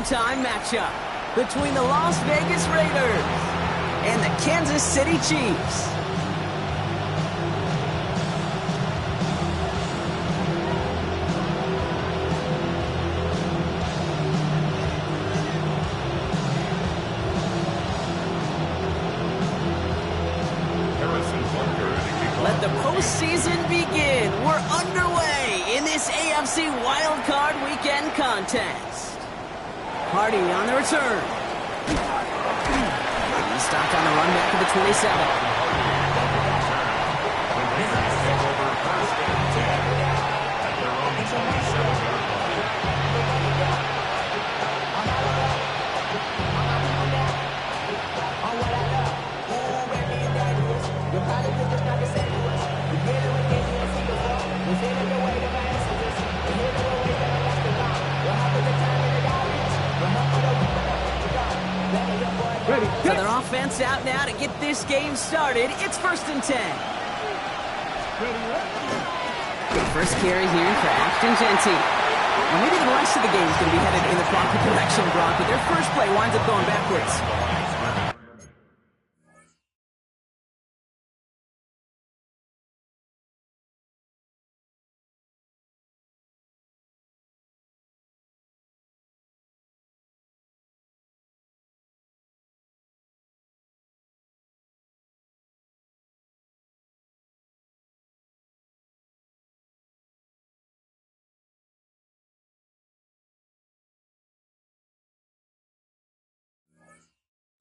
primetime matchup between the Las Vegas Raiders and the Kansas City Chiefs. Let the postseason begin. We're underway in this AFC Wildcard Weekend contest. Hardy on the return. He stopped on the run back of the 27. So their offense out now to get this game started. It's 1st and 10. First carry here for Ashton Genty. Well, maybe the rest of the game is going to be headed in the proper direction, Brock, but their first play winds up going backwards.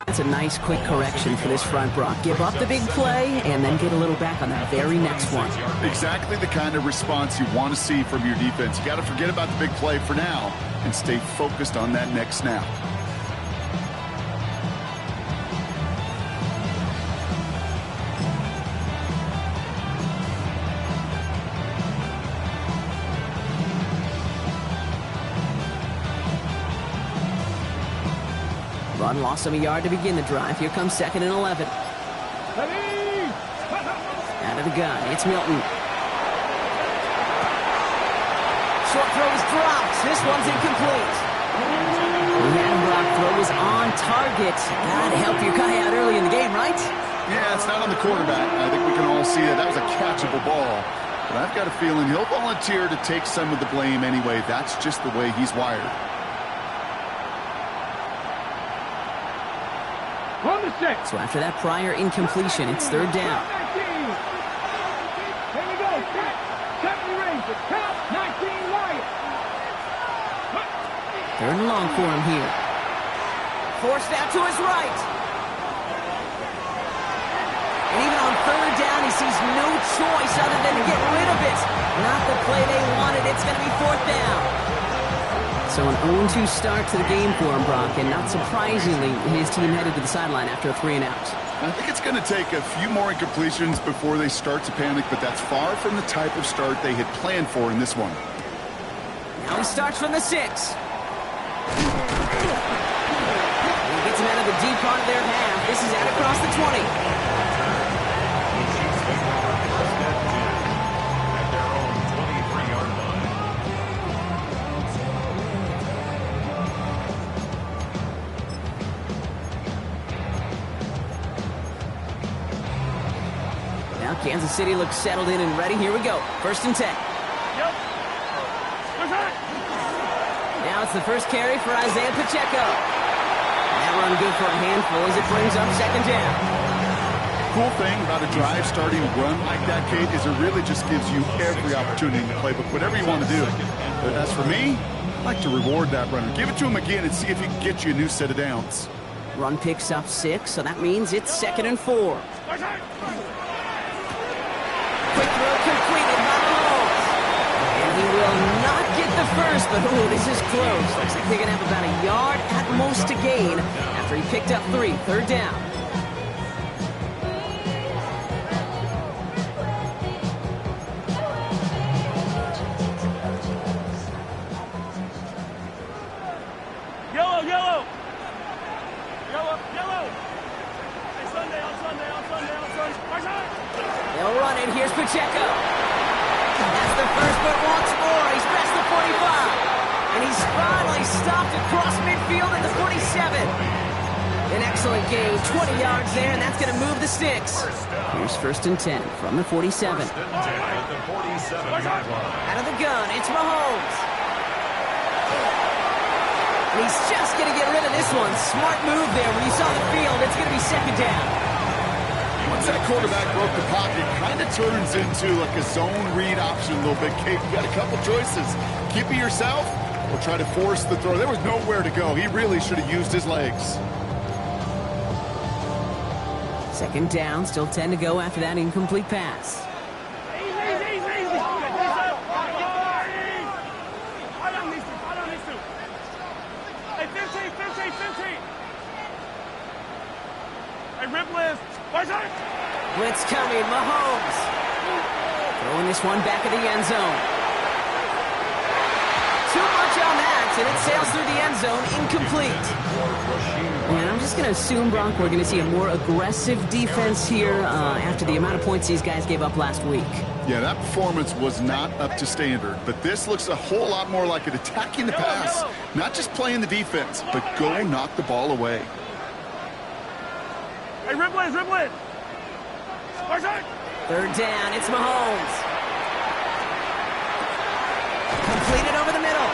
That's a nice, quick correction for this front, Brock. Give up the big play and then get a little back on that very next one. Exactly the kind of response you want to see from your defense. You got to forget about the big play for now and stay focused on that next snap. Run lost him a yard to begin the drive. Here comes 2nd and 11. Out of the gun, it's Milton. Short throw is dropped. This one's incomplete. And Brock throw was on target. That helped your guy out early in the game, right? Yeah, it's not on the quarterback. I think we can all see that was a catchable ball. But I've got a feeling he'll volunteer to take some of the blame anyway. That's just the way he's wired. So after that prior incompletion, it's 3rd down. Third and long for him here. Forced out to his right. And even on 3rd down, he sees no choice other than to get rid of it. Not the play they wanted. It's going to be 4th down. So an 0-2 start to the game for him, Brock, and not surprisingly, his team headed to the sideline after a 3 and out. I think it's going to take a few more incompletions before they start to panic, but that's far from the type of start they had planned for in this one. Now he starts from the 6. He gets him out of the deep part of their half. This is out across the 20. Kansas City looks settled in and ready. Here we go. 1st and 10. Now it's the first carry for Isaiah Pacheco. That run good for a handful as it brings up 2nd down. Cool thing about a drive starting run like that, Kate, is it really just gives you every opportunity in the playbook, whatever you want to do. But as for me, I like to reward that runner. Give it to him again and see if he can get you a new set of downs. Run picks up 6, so that means it's 2nd and 4. Quick throw completed by Mahomes. And he will not get the first, but this is close. Looks like they're going to have about a yard at most to gain after he picked up 3. 3rd down. Yellow. They'll run it. Here's Pacheco. That's the first, but once more. He's past the 45. And he's finally stopped across midfield. gain, 20 yards there, and that's going to move the sticks. Here's 1st and 10 from the 47. Out of the gun, it's Mahomes. And he's just going to get rid of this one. Smart move there. When you saw the field, it's going to be 2nd down. Once that quarterback broke the pocket, kind of turns into like a zone read option a little bit. Kate, you got a couple choices. Keep it yourself or try to force the throw. There was nowhere to go. He really should have used his legs. 2nd down, still 10 to go after that incomplete pass. Blitz coming, Mahomes. Throwing this one back of the end zone. Too much on that, and it sails through the end zone, incomplete. And I'm just going to assume, Bronk, we're going to see a more aggressive defense here after the amount of points these guys gave up last week. Yeah, that performance was not up to standard, but this looks a whole lot more like it attacking the pass. Not just playing the defense, but go knock the ball away. Hey, ribble it. 3rd down, it's Mahomes. Completed over the middle.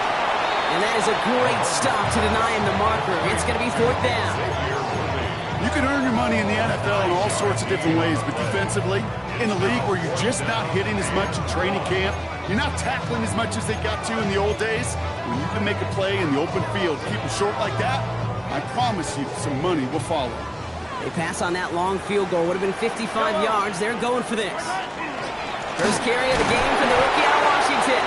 And that is a great stop to deny him the marker. It's going to be 4th down. You can earn your money in the NFL in all sorts of different ways, but defensively, in a league where you're just not hitting as much in training camp, you're not tackling as much as they got to in the old days, when you can make a play in the open field, keep it short like that, I promise you some money will follow. They pass on that long field goal. Would have been 55 yards. They're going for this. First carry of the game for the rookie out of Washington.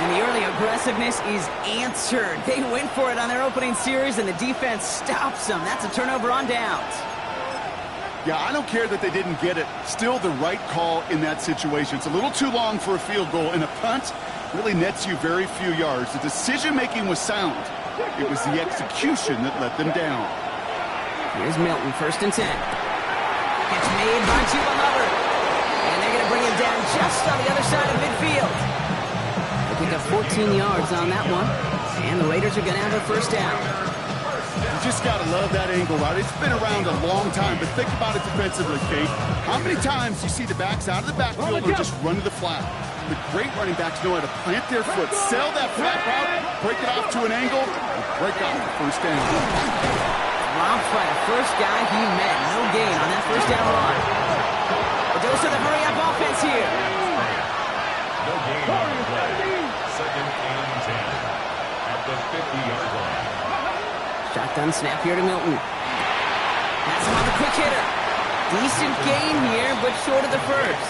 And the early aggressiveness is answered. They went for it on their opening series, and the defense stops them. That's a turnover on downs. Yeah, I don't care that they didn't get it. Still the right call in that situation. It's a little too long for a field goal, and a punt really nets you very few yards. The decision-making was sound. It was the execution that let them down. Here's Milton, 1st and 10. Catch made by Chuba Hubbard. And they're going to bring him down just on the other side of midfield. They pick up 14 yards on that one. And the Raiders are going to have a 1st down. You just got to love that angle, right? It's been around a long time, but think about it defensively, Kate. How many times you see the backs out of the backfield or just run to the flat? The great running backs know how to plant their foot, sell that flat route, break it off to an angle, and break off the 1st down. Robbed by the first guy he met. No gain on that 1st down run. A dose of the hurry-up offense here. No gain on the play. 2nd and 10 at the 50-yard line. Shotgun snap here to Milton. That's him on the quick hitter. Decent gain here, but short of the 1st.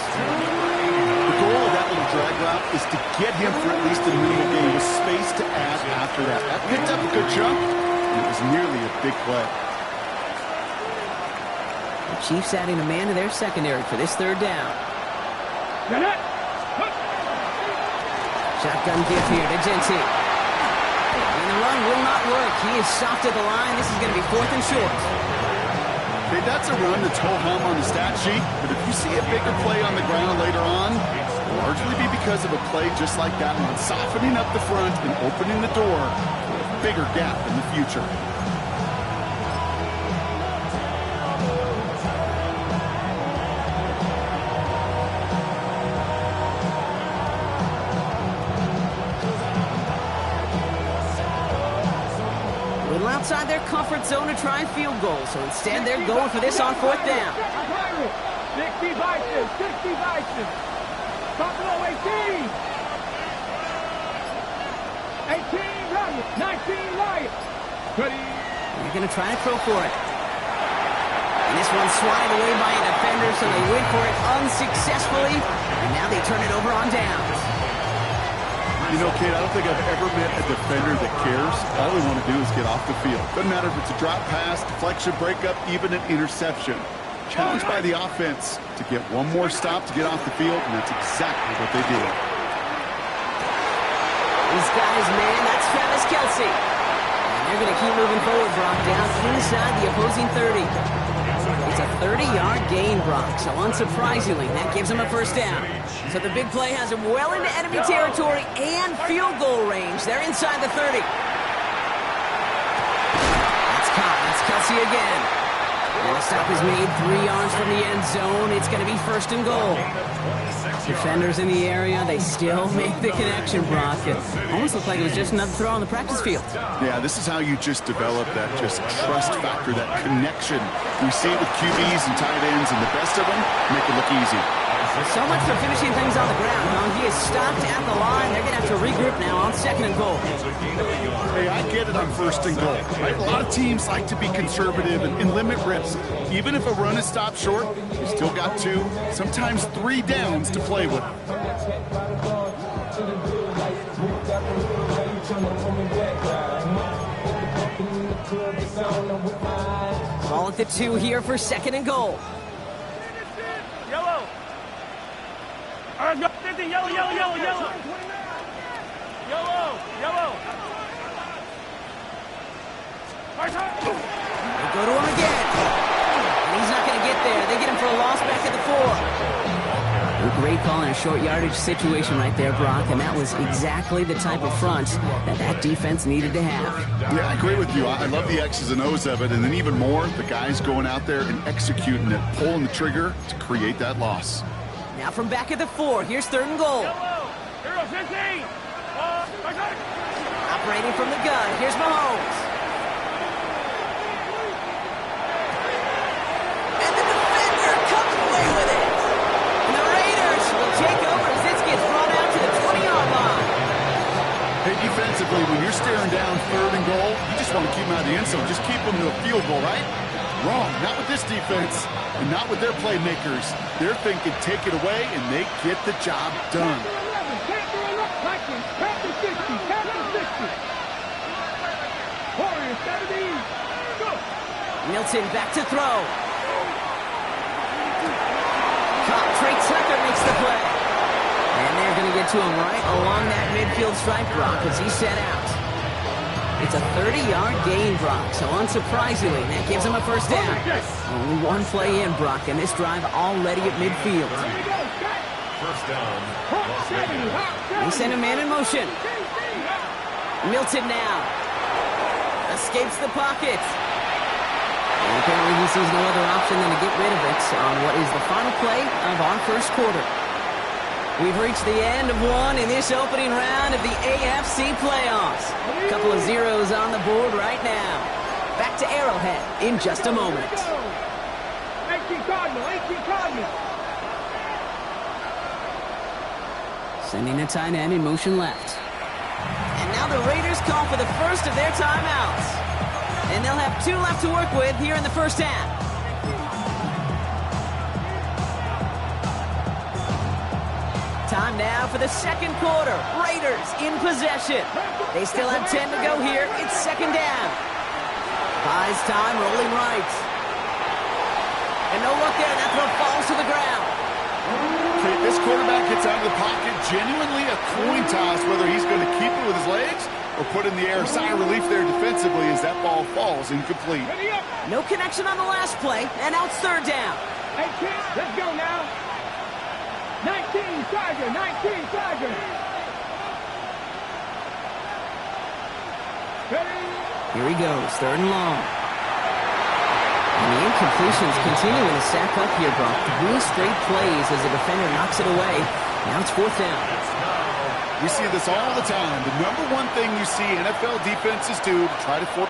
The goal of that little drag route is to get him for at least a minimal gain with space to add after that. That picked up a good chunk. It was nearly a big play. The Chiefs adding a man to their secondary for this 3rd down. Shotgun give here to Genty. And the run will not work. He is stopped at the line. This is going to be 4th and short. Okay, that's a run that's ho-hum on the stat sheet, but if you see a bigger play on the ground later on, it'll largely be because of a play just like that one, softening up the front and opening the door for a bigger gap in the future. Outside their comfort zone to try and field goal, so instead they're going for this on 4th down. 60 vices. Top low 18. 18 Riot, 19 Riot. They're going to try to throw for it. And this one's swatted away by a defender, so they went for it unsuccessfully, and now they turn it over on downs. You know, Kate, I don't think I've ever met a defender that cares. All they want to do is get off the field. Doesn't matter if it's a drop pass, deflection, breakup, even an interception. Challenged by the offense to get one more stop to get off the field, and that's exactly what they did. He's got his man, that's Travis Kelce. And they're going to keep moving forward, Brock, down inside the opposing 30. It's a 30-yard gain, Brock, so unsurprisingly, that gives him a 1st down. So the big play has him well into enemy territory and field goal range. They're inside the 30. That's caught. That's Kelce again. And the stop is made 3 yards from the end zone. It's going to be first and goal. Defenders in the area, they still make the connection, Brock. It almost looked like it was just another throw on the practice field. Yeah, this is how you just develop that just trust factor, that connection. We see it with QBs and tight ends, and the best of them make it look easy. So much for finishing things on the ground, huh? He is stopped at the line. They're going to have to regroup now on second and goal. Hey, I get it on first and goal, right? A lot of teams like to be conservative and limit risk. Even if a run is stopped short, you still got 2, sometimes 3 downs to play with. Ball at the 2 here for second and goal. Yellow. All right, go. 50, yellow, yellow, yellow, yellow. Yellow, yellow. They go to him again. And he's not going to get there. They get him for a loss back at the 4. A great call in a short yardage situation right there, Brock, and that was exactly the type of front that defense needed to have. Yeah, I agree with you. I love the X's and O's of it, and then even more, the guys going out there and executing it, pulling the trigger to create that loss. Now from back at the 4, here's third and goal. Yellow. Here goes 15. Operating from the gun, here's Mahomes. And the defender comes away with it. And the Raiders will take over as this gets brought out to the 20-yard line. Hey, defensively, when you're staring down third and goal, you just want to keep them out of the end zone. Just keep them to a field goal, right? Wrong. Not with this defense and not with their playmakers. They're thinking take it away, and they get the job done. Milton back to throw. Trey Tucker makes the play. And they're going to get to him right along that midfield stripe, Brock, as he set out. It's a 30-yard gain, Brock, so unsurprisingly, that gives him a first down. Only 1 play in, Brock, and this drive already at midfield. First down. Las Vegas. They send a man in motion. Milton now. Escapes the pocket. And apparently he sees no other option than to get rid of it on what is the final play of our first quarter. We've reached the end of one in this opening round of the AFC playoffs. A couple of zeros on the board right now. Back to Arrowhead in just a moment. 18 Cardinal, 18 Cardinal. Sending the tight end in motion left. And now the Raiders call for the first of their timeouts. And they'll have 2 left to work with here in the first half. Time now for the second quarter. Raiders in possession. They still have 10 to go here. It's second down. Buys time, rolling right. And no look there. That throw falls to the ground. Okay, this quarterback gets out of the pocket. Genuinely a coin toss whether he's going to keep it with his legs or put in the air. Sigh of relief there defensively as that ball falls incomplete. No connection on the last play, and now it's third down. Hey, kids, let's go now. 19 Tiger, 19 Tiger. Here he goes, third and long. And the incompletions continuing to stack up here, Brock. 3 straight plays as the defender knocks it away. Now it's fourth down. We see this all the time. The number one thing you see NFL defenses do to try to force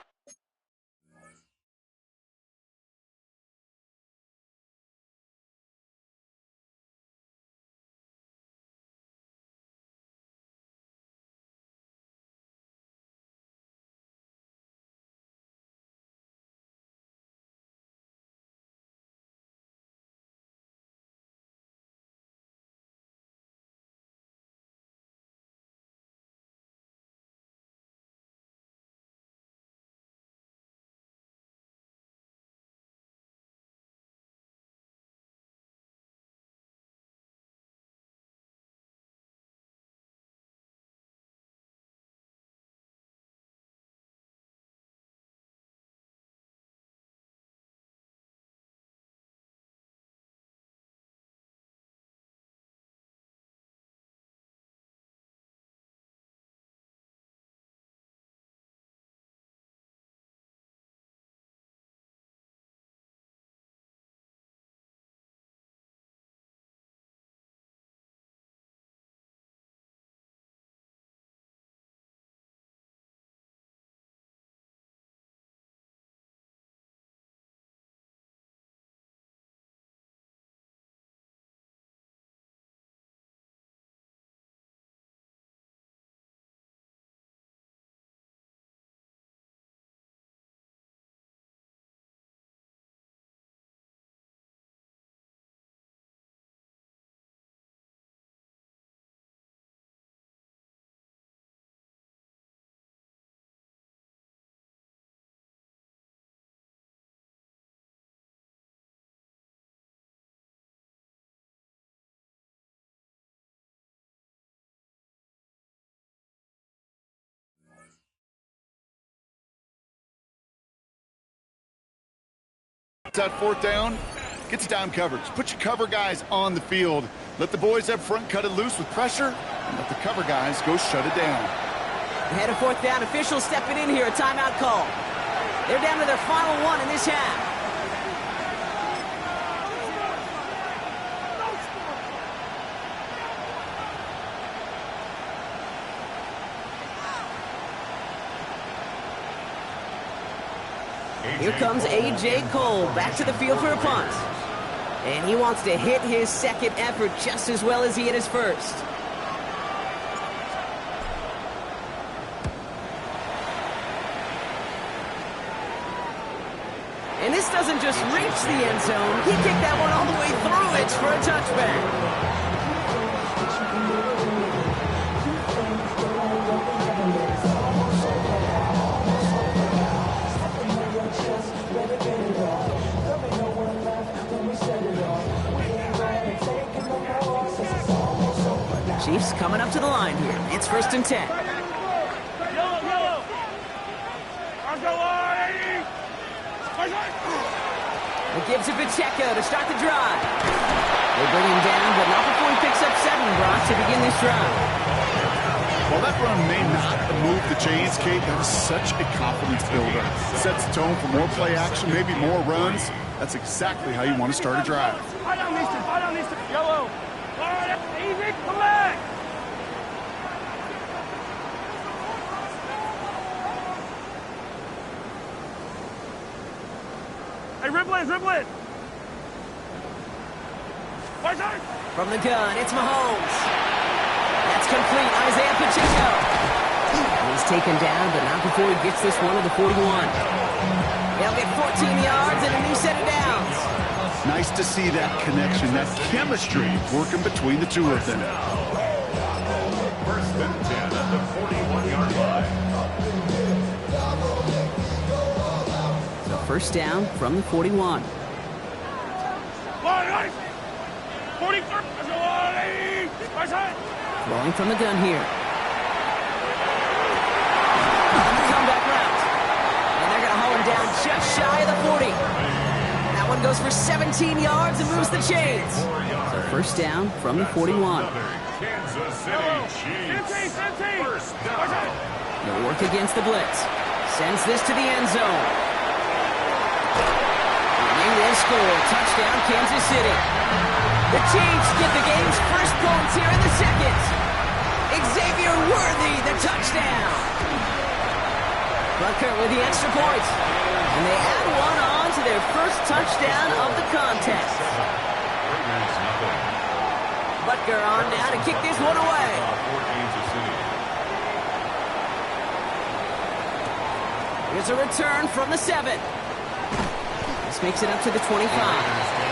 That fourth down, get to dime coverage. Put your cover guys on the field. Let the boys up front cut it loose with pressure, and let the cover guys go shut it down. Ahead of fourth down, officials stepping in here, a timeout call. They're down to their final one in this half. Here comes A.J. Cole back to the field for a punt. And he wants to hit his second effort just as well as he hit his first. And this doesn't just reach the end zone. He kicked that one all the way through it for a touchback. Chiefs coming up to the line here. It's 1st and 10. It gives it Pacheco to start the drive. They bring him down, but not before he picks up 7, Brock, to begin this drive. Well, that run may not move the chains, Kate. That is such a confidence builder. Sets the tone for more play action, maybe more runs. That's exactly how you want to start a drive. Yellow. Easy, come back. Hey, ribble it. From the gun, it's Mahomes. That's complete. Isaiah Pacheco. He's taken down, but not before he gets this one to the 41. They'll get 14 yards and a new set of downs. Nice to see that connection, that chemistry working between the two of them. 1st and 10 at the 41-yard line. So 1st down from the 41. Rolling from the gun here. On the comeback route. And they're going to haul him down just shy of the 40. That one goes for 17 yards and moves the chains. So 1st down from the 41. Kansas City Chiefs. 1st down. They'll work against the blitz. Sends this to the end zone. And they will score. Touchdown, Kansas City. The Chiefs get the game's first points here in the second. Xavier Worthy, the touchdown. Butker with the extra point. And they add one on to their first touchdown of the contest. Butker on now to kick this one away. Here's a return from the 7. This makes it up to the 25.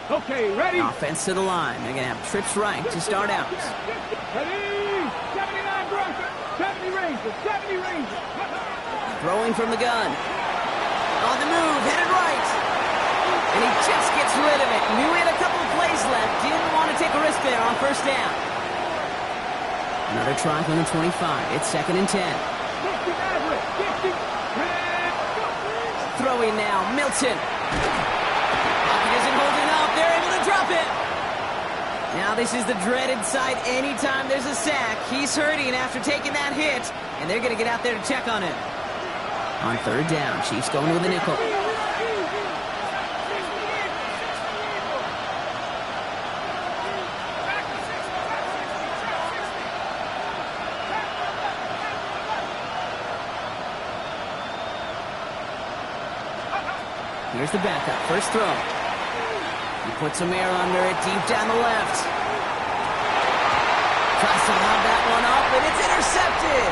Okay, ready? Offense to the line. They're going to have trips right to start out. Ready? 79 Bronco. 70 Ranger. 70 Ranger. Throwing from the gun. On the move, headed right. And he just gets rid of it. Knew he had a couple of plays left. Didn't want to take a risk there on 1st down. Another try from the 25. It's 2nd and 10. Throwing now, Milton. Isn't holding up. They're able to drop it. Now this is the dreaded sight anytime there's a sack. He's hurting after taking that hit, and they're going to get out there to check on him. On 3rd down, Chiefs going with a nickel. Here's the backup. First throw. He puts some air under it, deep down the left. Tries to lob that one up, and it's intercepted.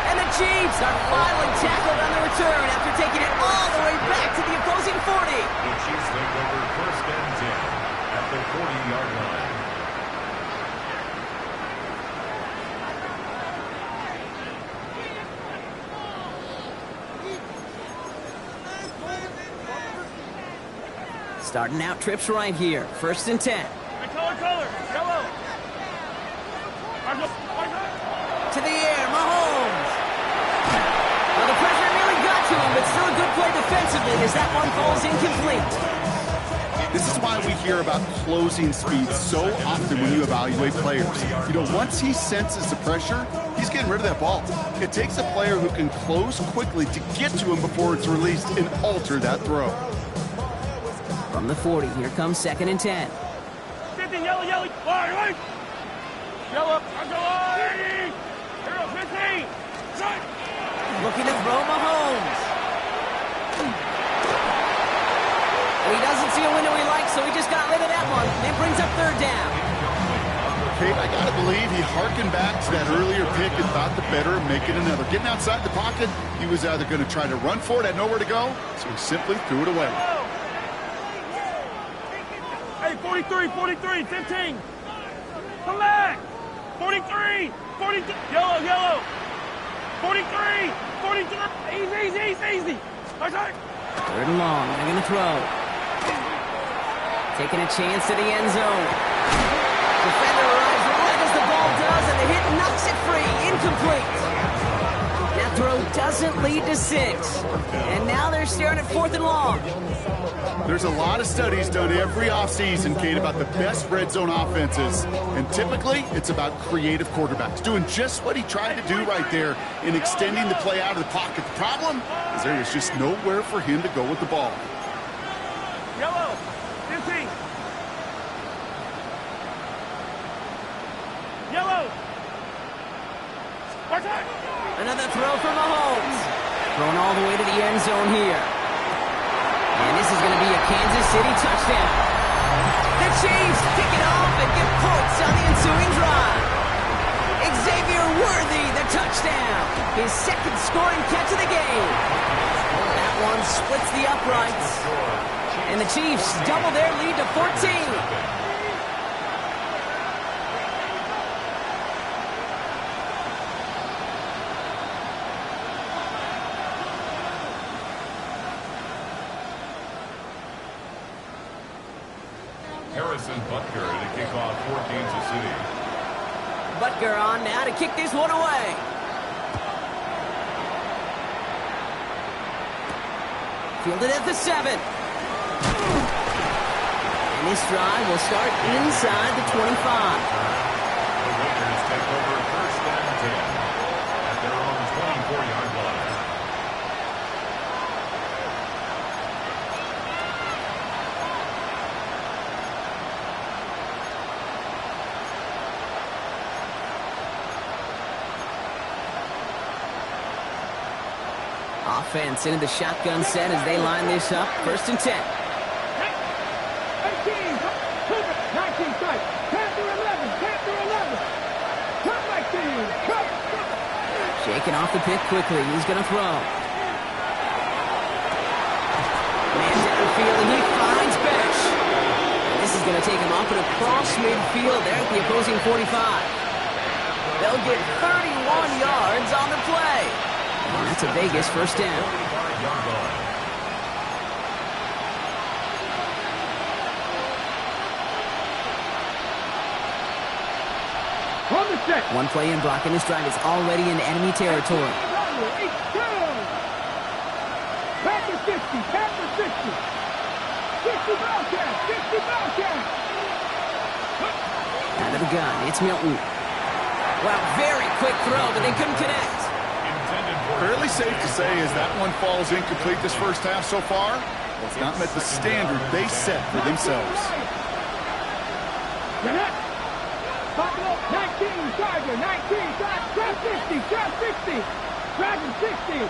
And the Chiefs are finally tackled on the return after taking it all the way back to the opposing 40. The Chiefs take over 1st and 10 at the 40-yard line. Starting out trips right here. 1st and 10. Color, yellow. To the air, Mahomes. Well, the pressure nearly got to him, but still a good play defensively as that one falls incomplete. This is why we hear about closing speed so often when you evaluate players. You know, once he senses the pressure, he's getting rid of that ball. It takes a player who can close quickly to get to him before it's released and alter that throw. From the 40, here comes 2nd and 10. 50, yellow. Wide. Yellow, Hero, 15. Shot. Looking to throw Mahomes. He doesn't see a window he likes, so he just got rid of that one. It brings up 3rd down. Okay, I gotta believe he harkened back to that earlier pick and thought the better of making another. Getting outside the pocket, he was either going to try to run for it, had nowhere to go, so he simply threw it away. Hey, 43, 15. Come back. 43, yellow. 43. Easy. Okay. 3rd and long, they're going to throw. Taking a chance to the end zone. Defender arrives right as the ball does, and the hit knocks it free. Incomplete. That throw doesn't lead to 6. And now they're staring at 4th and long. There's a lot of studies done every offseason, Kate, about the best red zone offenses. And typically, it's about creative quarterbacks doing just what he tried to do right there in extending the play out of the pocket. The problem is there is just nowhere for him to go with the ball. Yellow, 15. Yellow. Another throw for Mahomes. Thrown all the way to the end zone here. And this is going to be a Kansas City touchdown. The Chiefs kick it off and get points on the ensuing drive. Xavier Worthy, the touchdown. His 2nd scoring catch of the game. That one splits the uprights. And the Chiefs double their lead to 14. Butker to kick off for Kansas City. Butker on now to kick this one away. Fielded at the 7. And this drive will start inside the 25. The Raiders take over 1st and 10 at their own 24-yard line. Offense into the shotgun set as they line this up. 1st and 10. 18, 19 strike. Panther 11. Come back to you. Come. Shaking off the pick quickly. He's going to throw. Man downfield, and he finds Besh. And this is going to take him up and across midfield there at the opposing 45. They'll get 31 yards on the play. And that's a Vegas 1st down. One play in blocking this drive is already in enemy territory. Panther 50. 60 Bellcat. Out of the gun, it's Milton. Well, very quick throw, but they couldn't connect. Fairly safe to say as that one falls incomplete this 1st half so far, it's not met the standard they set for themselves. 19, Tiger, 19, trap 50, Dragon 60.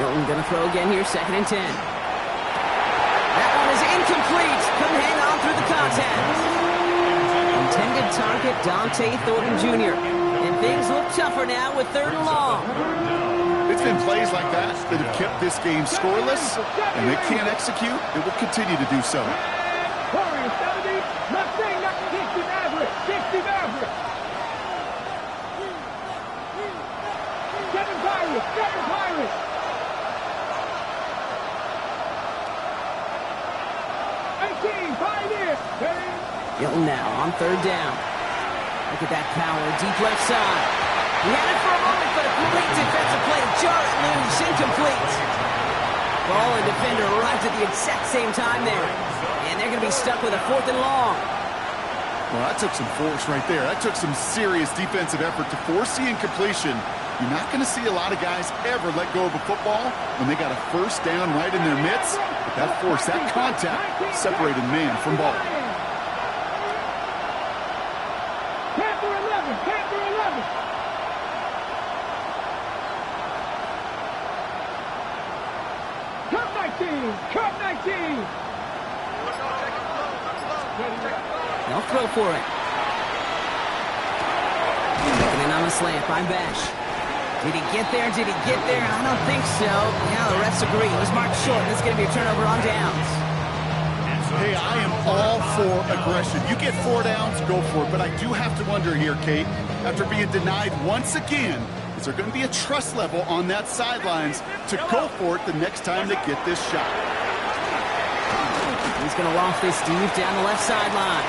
Milton gonna throw again here, 2nd and 10. That one is incomplete. Couldn't hang on through the contact. Intended target, Dante Thornton Jr. And things look tougher now with 3rd and long. It's been plays like that that have kept this game scoreless, and they can't execute. It will continue to do so. Warriors 70, Mustang 60 Maverick, 60 Maverick. 7 Pirates. Hilton now on third down. Look at that power, deep left side. He had it for a moment, but a great defensive play to jar it loose, incomplete. Ball and defender arrived at the exact same time there. And they're going to be stuck with a 4th and long. Well, that took some force right there. That took some serious defensive effort to force the incompletion. You're not going to see a lot of guys ever let go of a football when they got a first down right in their midst. But that force, that contact, separated man from ball. Panther 11, Panther 11. Cup 19, Cup 19. They'll throw for it. Making it on a slant by Bash. Did he get there? Did he get there? I don't think so. Yeah, the refs agree. It was marked short. This is going to be a turnover on downs. Hey, I am all for aggression. You get 4 downs, go for it. But I do have to wonder here, Kate, after being denied once again, is there going to be a trust level on that sidelines to go for it the next time they get this shot? He's going to loft this deep down the left sideline.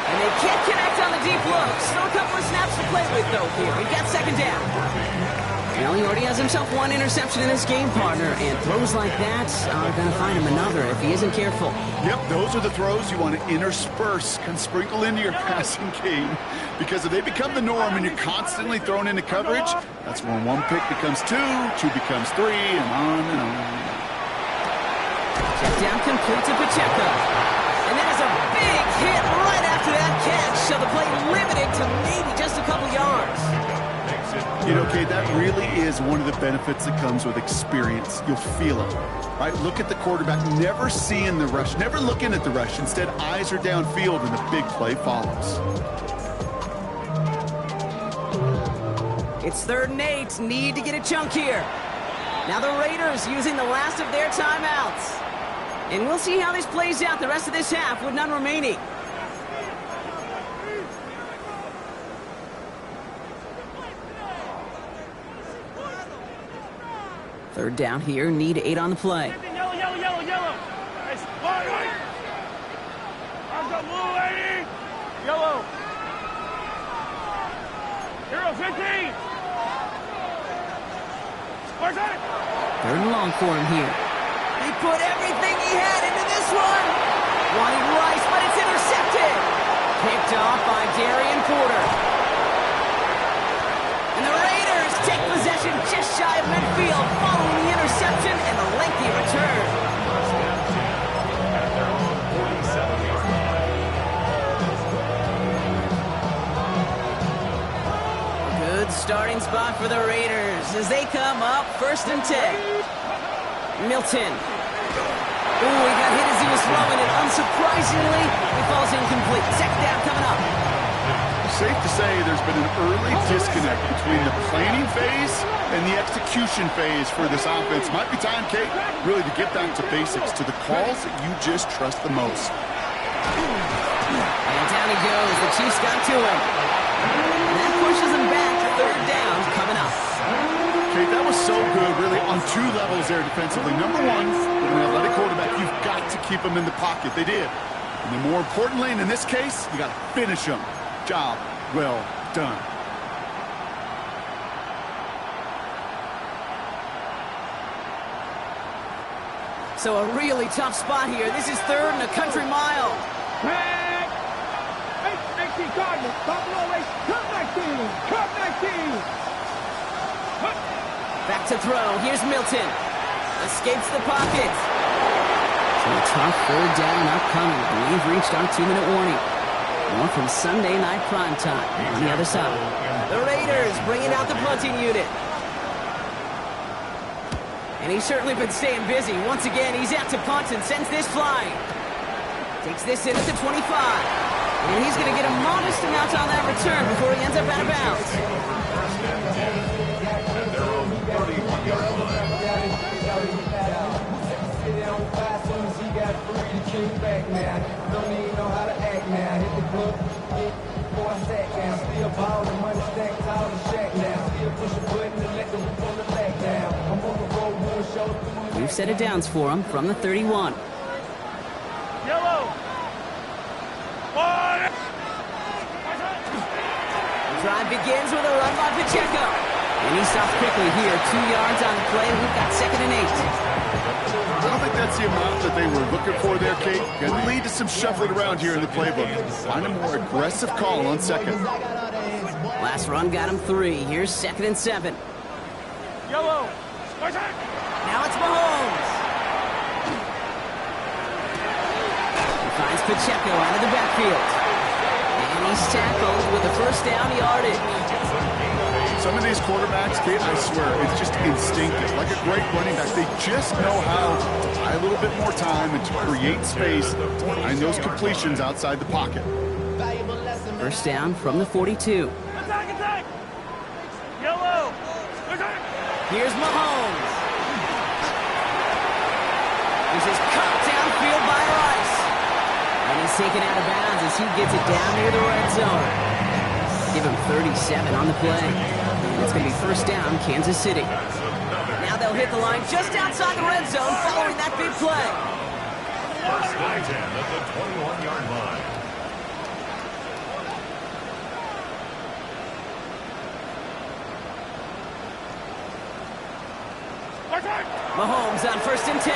And they can't connect on the deep look. Still a couple of snaps to play with, though, here. We've got second down. Well, he already has himself 1 interception in this game, partner, and throws like that are going to find him another if he isn't careful. Yep, those are the throws you want to intersperse and sprinkle into your passing game, because if they become the norm and you're constantly thrown into coverage, that's when 1 pick becomes 2, 2 becomes 3, and on and on. Check down complete to Pacheco. And that is a big hit right after that catch, so the play limited to maybe just a couple yards. You know, Kate, that really is one of the benefits that comes with experience. You'll feel it, right? Look at the quarterback, never seeing the rush, never looking at the rush. Instead, eyes are downfield, and the big play follows. It's 3rd and 8. Need to get a chunk here. Now the Raiders using the last of their timeouts. And we'll see how this plays out the rest of this half with none remaining. Third down here, need 8 on the play. Yellow, yellow, yellow, yellow. Nice. Right. Arms up, move, lady. Yellow. Hero 15. Spartan. 3rd and long for him here. He put everything he had into this one. Wanting Rice, but it's intercepted. Picked off by Darian Porter. And the Raiders take possession just shy of midfield following the interception and the lengthy return. At their own 47-yard line. Good starting spot for the Raiders as they come up 1st and 10. Milton. Ooh, he got hit as he was throwing it. Unsurprisingly, he falls incomplete. Second down coming up. Safe to say there's been an early disconnect between the planning phase and the execution phase for this offense. Might be time, Kate, really to get back to basics, to the calls that you just trust the most. And down he goes. The Chiefs got to him. And that pushes him back to 3rd down coming up. Kate, that was so good, really, on 2 levels there defensively. Number 1, with an athletic quarterback, you've got to keep him in the pocket. They did. And then more importantly, and in this case, you got to finish him. Job well done. So a really tough spot here. This is 3rd and a country mile. Back. 18 Cardinals. Buffalo Race. Cup 19. Cup 19. Back to throw. Here's Milton. Escapes the pocket. So a tough 3rd down upcoming. We've reached our 2-minute warning. More from Sunday night primetime on the other side. The Raiders bringing out the punting unit. And he's certainly been staying busy. Once again, he's out to punt and sends this flying. Takes this in at the 25. And he's going to get a modest amount on that return before he ends up out of bounds. At their own 31-yard line. We've set it downs for him from the 31. Yellow. Drive begins with a run by Pacheco. And he stops quickly here. 2 yards on the play. We've got 2nd and 8. I don't think that's the amount that they were looking for there, Kate. Going to lead to some shuffling around here in the playbook. Find a more aggressive call on 2nd. Last run got him 3. Here's 2nd and 7. Yellow. Now it's Mahomes. He finds Pacheco out of the backfield. And he's tackled with a 1st down yardage. Some of these quarterbacks, Kate, I swear, it's just instinctive. Like a great running back, they just know how to buy a little bit more time and to create space behind those completions outside the pocket. 1st down from the 42. Attack, attack. Yellow. Attack. Here's Mahomes. This is cut downfield by Rice. And he's taken out of bounds as he gets it down near the red zone. Give him 37 on the play. And it's going to be 1st down, Kansas City. Now they'll hit the line just outside the red zone following that big play. 1st and 10 at the 21-yard line. Mahomes on 1st and 10.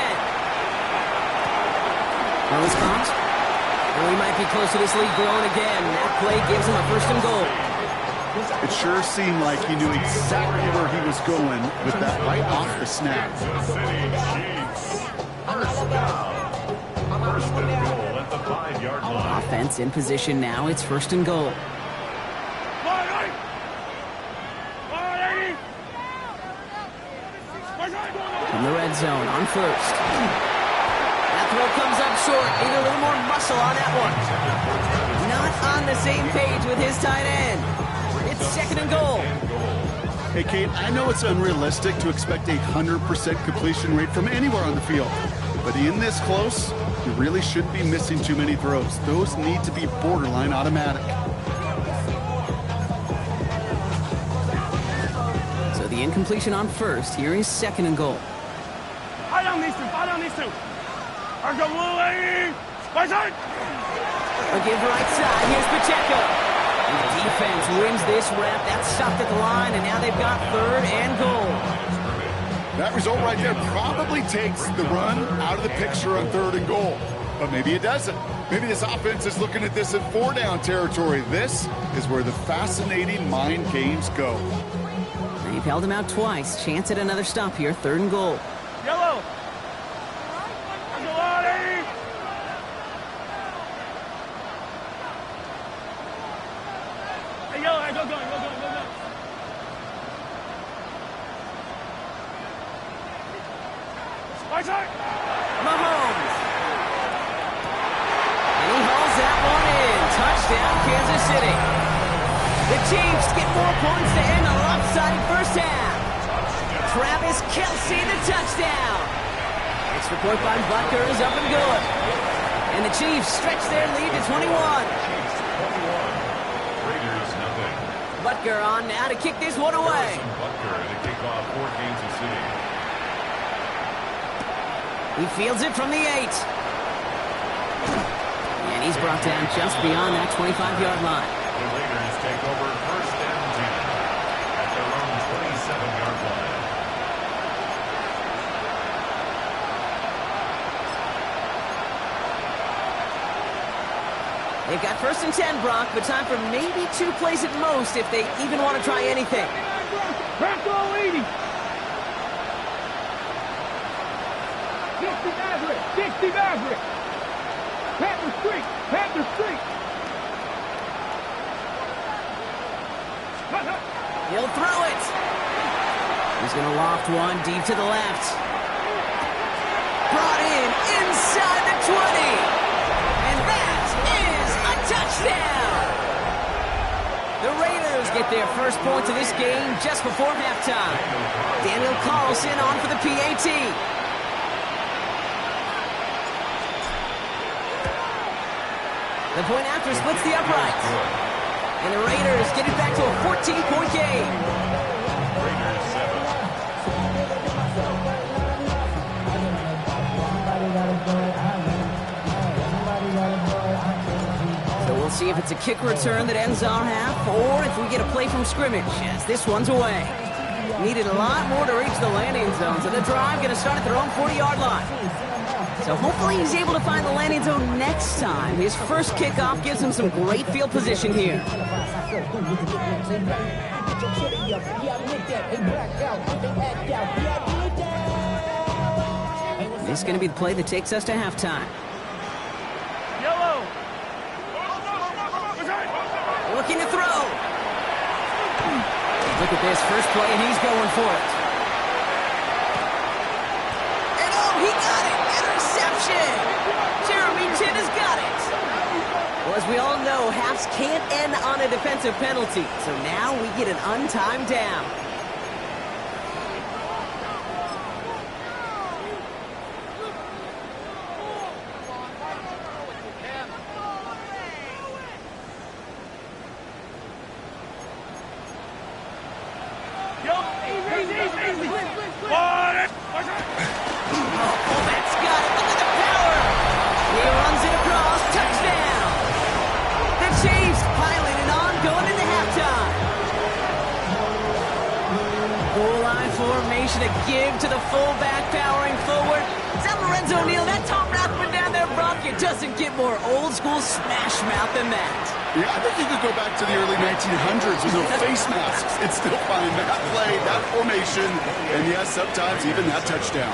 No response. Well, he might be close to this lead growing again. That play gives him a 1st and goal. It sure seemed like he knew exactly where he was going with that right off the snap. Kansas City Chiefs. 1st down. 1st and goal at the 5-yard line. Offense in position now. It's 1st and goal. From the red zone on 1st. That throw comes up short. Need a little more muscle on that one. Not on the same page with his tight end. It's 2nd and goal. Hey, Kate, I know it's unrealistic to expect a 100% completion rate from anywhere on the field. But in this close, you really shouldn't be missing too many throws. Those need to be borderline automatic. So the incompletion on 1st. Here is 2nd and goal. Fight on these two. Fight on these two. Our go blue lady. Right side. A give right side. Here's Pacheco. And the defense wins this rep. That's stopped at the line, and now they've got 3rd and goal. That result right there probably takes the run out of the picture on 3rd and goal. But maybe it doesn't. Maybe this offense is looking at this in 4-down territory. This is where the fascinating mind games go. They've held him out twice. Chance at another stop here. 3rd and goal. Yellow. Hey, yellow, go, go. Right side. Mahomes. And he hauls that one in. Touchdown, Kansas City. The Chiefs get more points to end a lopsided 1st half. Travis Kelce, the touchdown. Extra point by Butker is up and good. And the Chiefs stretch their lead to 21. Raiders, nothing. Butker on now to kick this one away. Butker to kick off for Kansas City. He fields it from the 8. And he's brought down just beyond that 25-yard line. The Raiders take over 1st and 10 at their own 27-yard line. They've got 1st and 10, Brock, but time for maybe 2 plays at most if they even want to try anything. Crack all 80. 60 Maverick. 60 Maverick. Panther Street. Panther Street. He'll throw it. He's going to loft one deep to the left. Brought in inside the 20. And that is a touchdown. The Raiders get their first points of this game just before halftime. Daniel Carlson on for the PAT. The point after splits the uprights. And the Raiders get it back to a 14-point game. Raiders 7. So See if it's a kick return that ends our half, or if we get a play from scrimmage, as this one's away. Needed a lot more to reach the landing zone, so the drive going to start at their own 40-yard line. So hopefully he's able to find the landing zone next time. His first kickoff gives him some great field position here. This is going to be the play that takes us to halftime. Yellow. Looking to throw. Look at this first play, and he's going for it. And oh, he got it! Interception! Jeremy Titt has got it. Well, as we all know, halves can't end on a defensive penalty, so now we get an untimed down. Fullback's got it. Look at the power. He runs it across. Touchdown. The Chiefs piling it on, going into halftime. Goal line formation, a give to the fullback, powering forward. Is that Lorenzo Neal? That Tom Rathman down there, Brock? It doesn't get more old school smash mouth than that. Yeah, I think you could go back to the early 1900s with no face masks and still find that play, that formation, and yes, sometimes even that touchdown.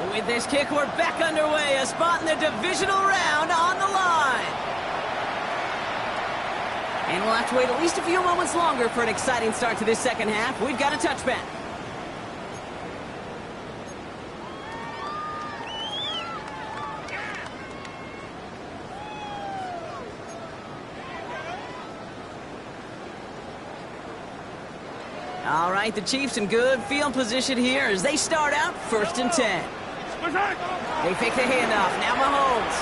With this kick, we're back underway. A spot in the divisional round on the line. And we'll have to wait at least a few moments longer for an exciting start to this second half. We've got a touchback. All right, the Chiefs in good field position here as they start out 1st and 10. They fake the handoff. Now Mahomes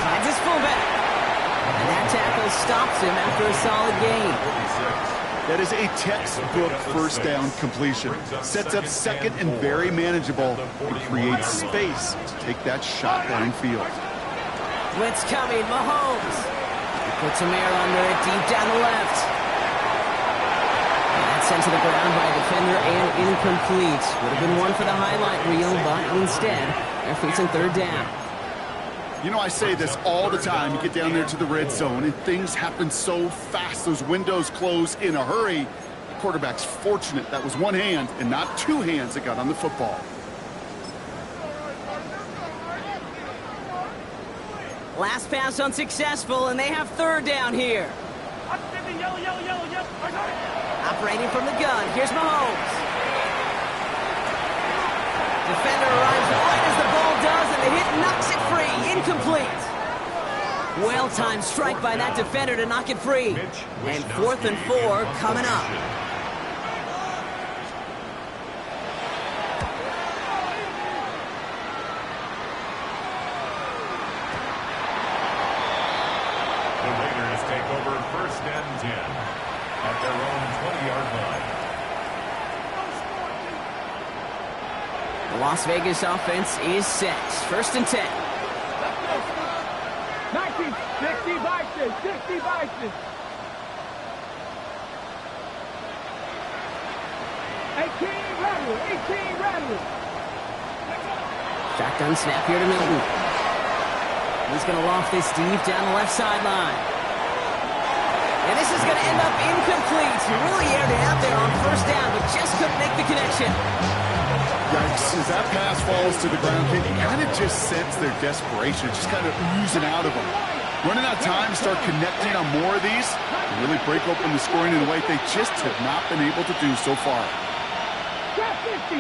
finds his fullback. And that tackle stops him after a solid gain. That is a textbook first down completion. Sets up second and very manageable and creates space to take that shot downfield. Blitz coming, Mahomes. He puts a mirror under it deep down the left. And that's sent to the ground by a defender and incomplete. Would have been one for the highlight reel, but instead, they're facing 3rd down. You know, I say this all the time. You get down there to the red zone, and things happen so fast. Those windows close in a hurry. The quarterback's fortunate that was one hand and not two hands that got on the football. Last pass unsuccessful, and they have 3rd down here. Operating from the gun, here's Mahomes. Defender arrives right as the ball does, and the hit knocks it free. Incomplete. Well-timed strike by that defender to knock it free. And 4th and 4 coming up. The Raiders take over 1st and 10 at their own 20-yard line. The Las Vegas offense is set. 1st and 10. 60 boxes, 60 boxes. 18 rattle. Shotgun snap here to Milton. He's going to loft this deep down the left sideline. And this is going to end up incomplete. He really aired it out there on 1st down, but just couldn't make the connection. Yikes, as that pass falls to the ground, you kind of just sense their desperation. It's just kind of oozing out of them. Running out of time to start connecting on more of these and really break open the scoring in a way they just have not been able to do so far. Trap 50.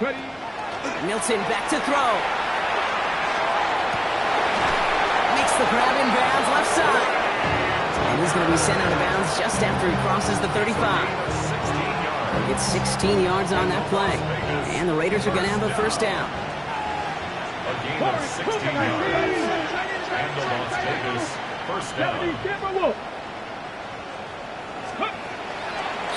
Ready. Milton back to throw. Makes the grab in bounds left side. And he's going to be sent out of bounds just after he crosses the 35. He'll get 16 yards on that play. And the Raiders are going to have a 1st down. A gain of 16 yards. And the Las Vegas first down.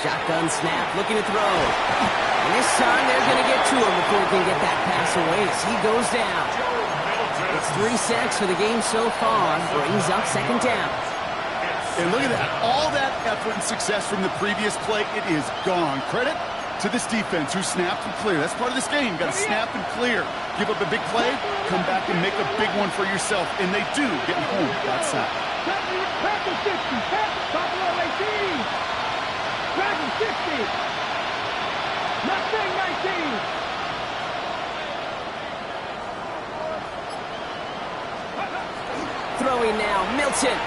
Shotgun snap, looking to throw. And this time they're going to get to him before he can get that pass away as he goes down. It's 3 sacks for the game so far, brings up second down. And look at that. All that effort and success from the previous play, it is gone. Credit to this defense who snapped and cleared. That's part of this game. You got to snap and clear. Give up a big play, come back and make a big one for yourself. And they do get home that sack. Throwing now, Milton.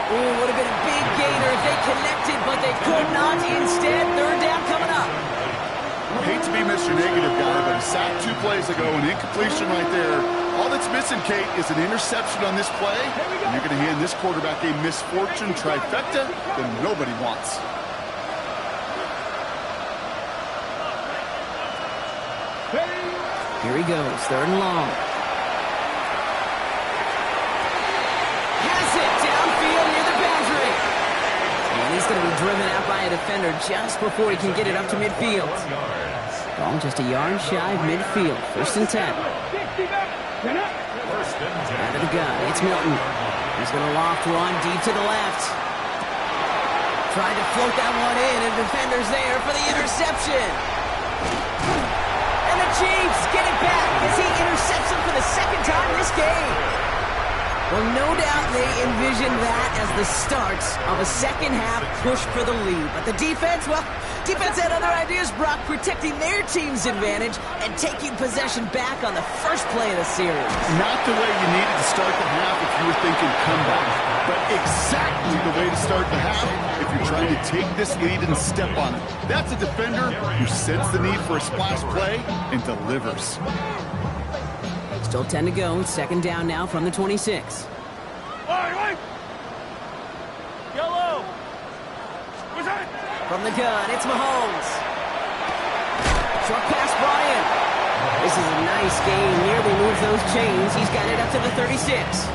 Ooh, would have been a big gainer if they connected, but they could not. Instead, third down coming up. I hate to be Mr. Negative Guy, but a sack 2 plays ago, an incompletion right there. All that's missing, Kate, is an interception on this play. And you're going to hand this quarterback a misfortune trifecta that nobody wants. Here he goes, third and long. Has it downfield near the boundary. And he's going to be driven out by a defender just before he can get it up to midfield. Ball just a yard shy of midfield. First and 10. Out of the gun, it's Milton. He's going to loft one deep to the left. Tried to float that one in, and defender's there for the interception. And the Chiefs get it back as he intercepts him for the second time this game. Well, no doubt they envisioned that as the start of a second-half push for the lead. But the defense, well, defense had other ideas, Brock, protecting their team's advantage and taking possession back on the first play of the series. Not the way you needed to start the half if you were thinking comeback, but exactly the way to start the half if you're trying to take this lead and step on it. That's a defender who senses the need for a splash play and delivers. Still 10 to go. Second down now from the 26. Yellow. From the gun, it's Mahomes. Short pass, Bryant. This is a nice game. Nearly moves those chains. He's got it up to the 36.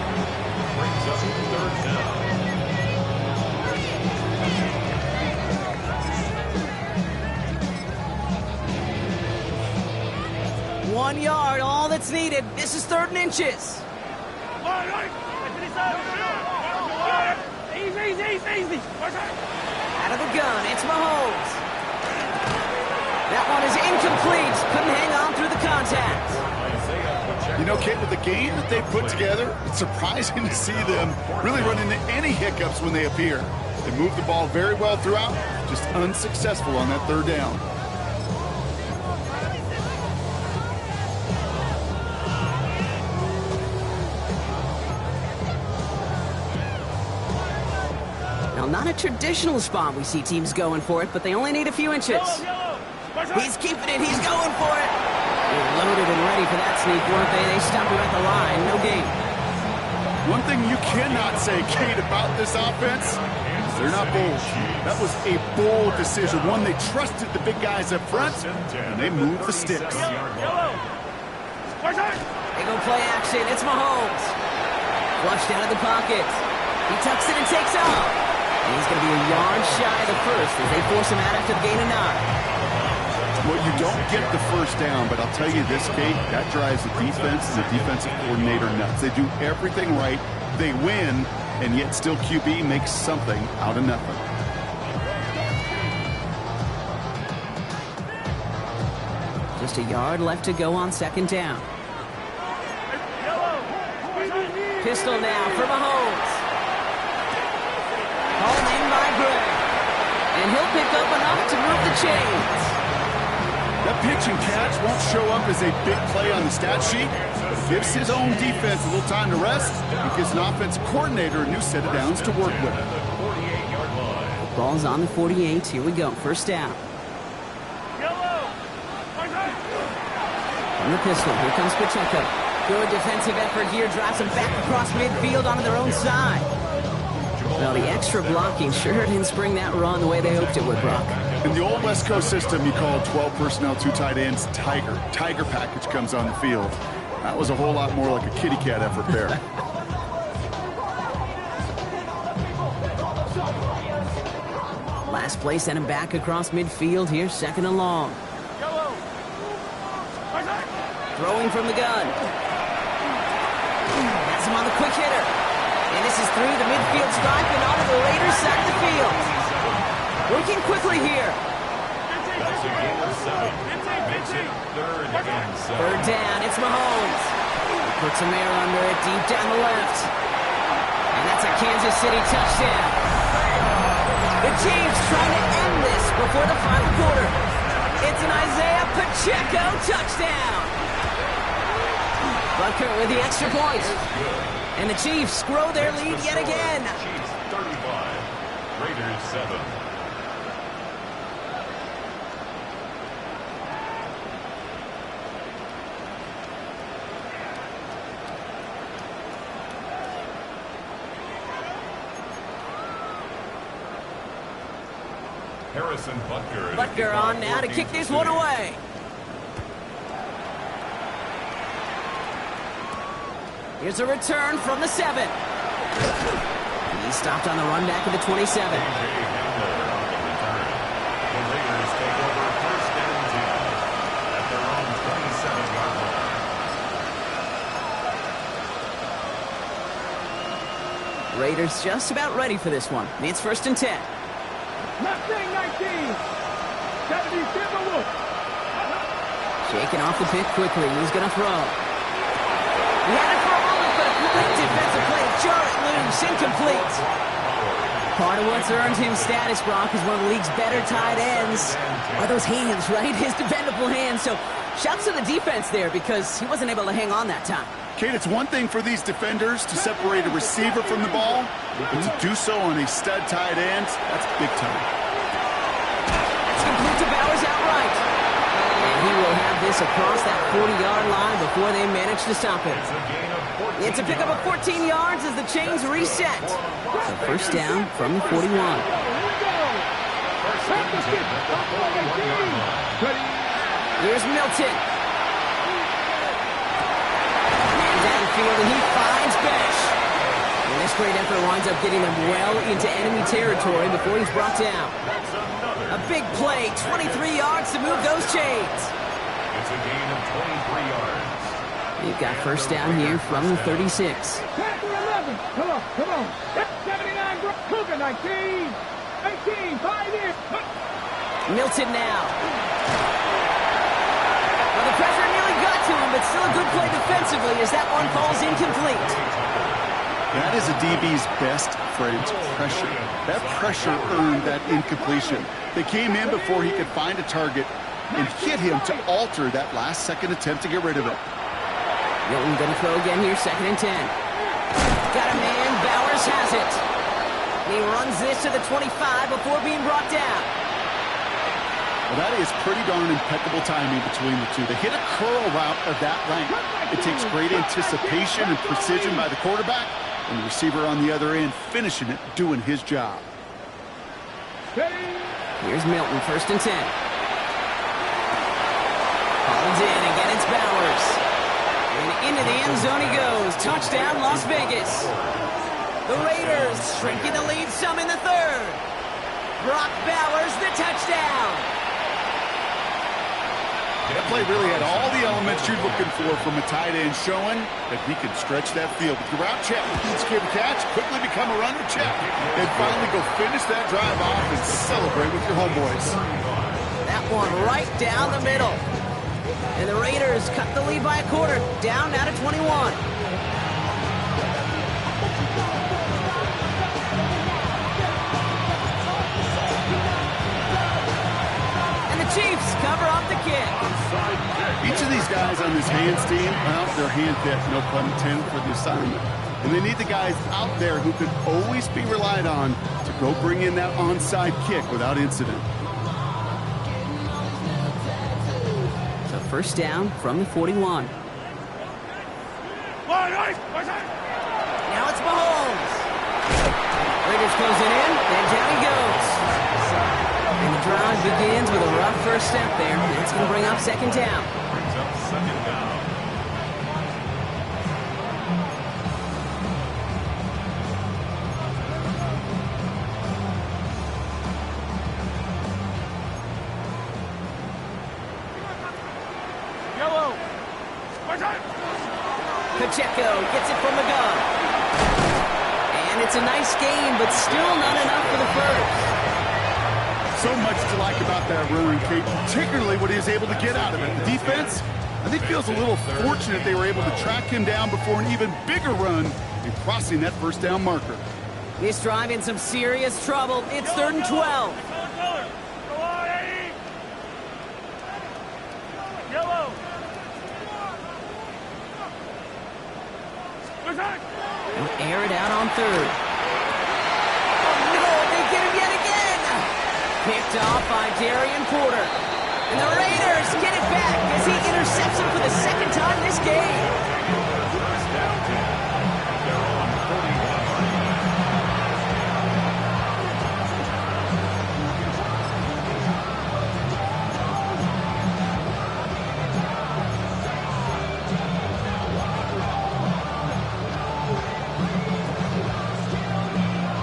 Brings up third down. 1 yard, all that's needed. This is 3rd and inches. Easy. Out of the gun, it's Mahomes. That one is incomplete. Couldn't hang on through the contact. You know, Kate, with the game that they put together, it's surprising to see them really run into any hiccups when they appear. They moved the ball very well throughout, just unsuccessful on that 3rd down. Not a traditional spot we see teams going for it, but they only need a few inches. He's keeping it. He's going for it. They're loaded and ready for that sneak, weren't they? They stopped him at the line. No gain. One thing you cannot say, Kate, about this offense is they're not bold. That was a bold decision, one they trusted the big guys up front, and they moved the sticks. They go play action. It's Mahomes. Flushed out of the pocket. He tucks it and takes off. And he's going to be a yard shy of the first as they force him out after the gain of 9. Well, you don't get the first down, but I'll tell you this, Kate, that drives the defense and the defensive coordinator nuts. They do everything right. They win, and yet still QB makes something out of nothing. Just a yard left to go on 2nd down. Pistol now for Mahomes. Called in by Gray. And he'll pick up enough to move the chains. That pitch and catch won't show up as a big play on the stat sheet, but it gives his own defense a little time to rest and gives an offensive coordinator a new set of downs to work with. Ball's on the 48. Here we go. First down. From the pistol, here comes Pacheco. Good defensive effort here. Drives them back across midfield onto their own side. Well, the extra blocking sure didn't spring that run the way they hoped it would, Brock. In the old West Coast system, you call 12 personnel, 2 tight ends, Tiger. Tiger package comes on the field. That was a whole lot more like a kitty cat effort there. Last play sent him back across midfield here, 2nd and long. Throwing from the gun. Has him on the quick hitter. And this is through the midfield stripe and onto the Raiders side of the field. Working quickly here. That's a gain of 7. Makes it 3rd and 7. 3rd down, it's Mahomes. He puts some air under it deep down the left. And that's a Kansas City touchdown. The Chiefs trying to end this before the final quarter. It's an Isaiah Pacheco touchdown. Butker with the extra point. And the Chiefs grow their lead yet again. Chiefs 35, Raiders 7. Harrison Butker. Butker on now to kick this one away. Here's a return from the 7. He stopped on the run back of the 27. The Raiders take over 1st and 10 at their own 27-yard line. Raiders just about ready for this one. It's 1st and 10. Nothing 19. Gotta be Timberwolf. Shaking off the pick quickly. He's going to throw. He had it for a moment, but a quick defensive play to jar it loose. Incomplete. Part of what's earned him status, Brock, is one of the league's better tight ends. Are those hands, right? His dependable hands. So shouts to the defense there because he wasn't able to hang on that time. Kate, it's one thing for these defenders to separate a receiver from the ball, but to do so on a stud tight end, that's big time. It's complete to Bowers outright. And he will have this across that 40-yard line before they manage to stop it. It's a pickup of 14 yards as the chains reset. So 1st down from the 41. Here's Milton. Downfield, and he finds Besh. And this great effort winds up getting them well into enemy territory before he's brought down. A big play, 23 yards to move those chains. It's a gain of 23 yards. You've got 1st down here from the 36. Tackle 11. Come on. 79, Cougar 19. 18, 5 years. Milton now. Well, the pressure nearly got to him, but still a good play defensively as that one falls incomplete. That is a DB's best friend, pressure. That pressure earned that incompletion. They came in before he could find a target and hit him to alter that last-second attempt to get rid of it. Milton going to throw again here, 2nd and 10. Got a man, Bowers has it. And he runs this to the 25 before being brought down. Well, that is pretty darn impeccable timing between the two. They hit a curl route of that length. It takes great anticipation and precision by the quarterback, and the receiver on the other end finishing it, doing his job. Here's Milton, 1st and 10. Hauled in, again it's Bowers. And into the end zone he goes. Touchdown, Las Vegas. The Raiders shrinking the lead some in the 3rd. Brock Bowers, the touchdown. That play really had all the elements you're looking for from a tight end, showing that he can stretch that field. With your route check, each give a catch, quickly become a runner check, and finally go finish that drive off and celebrate with your homeboys. That one right down the middle. And the Raiders cut the lead by a quarter, down now to 21. Chiefs cover up the kick. Each of these guys on this hands team, well, they're hand-picked, no pun intended, for the assignment. And they need the guys out there who can always be relied on to go bring in that onside kick without incident. So 1st down from the 41. Now it's Mahomes. Raiders closing in, and down he goes. And the drive begins with a rough first step there. That's going to bring up second down. Brings up second down. Yellow. Pacheco gets it from the gun. And it's a nice game, but still not enough for the first. So much to like about that run, Kate, particularly what he was able to get out of it. The defense, I think, feels a little fortunate they were able to track him down before an even bigger run and crossing that first down marker. This drive in some serious trouble. It's 3rd and 12. Go on, Eddie. Yellow. They'll air it out on 3rd. Oh, no, they get him yet again. Picked off by Darian Porter. And the Raiders get it back as he intercepts him for the second time this game. First down 10. They're on 41.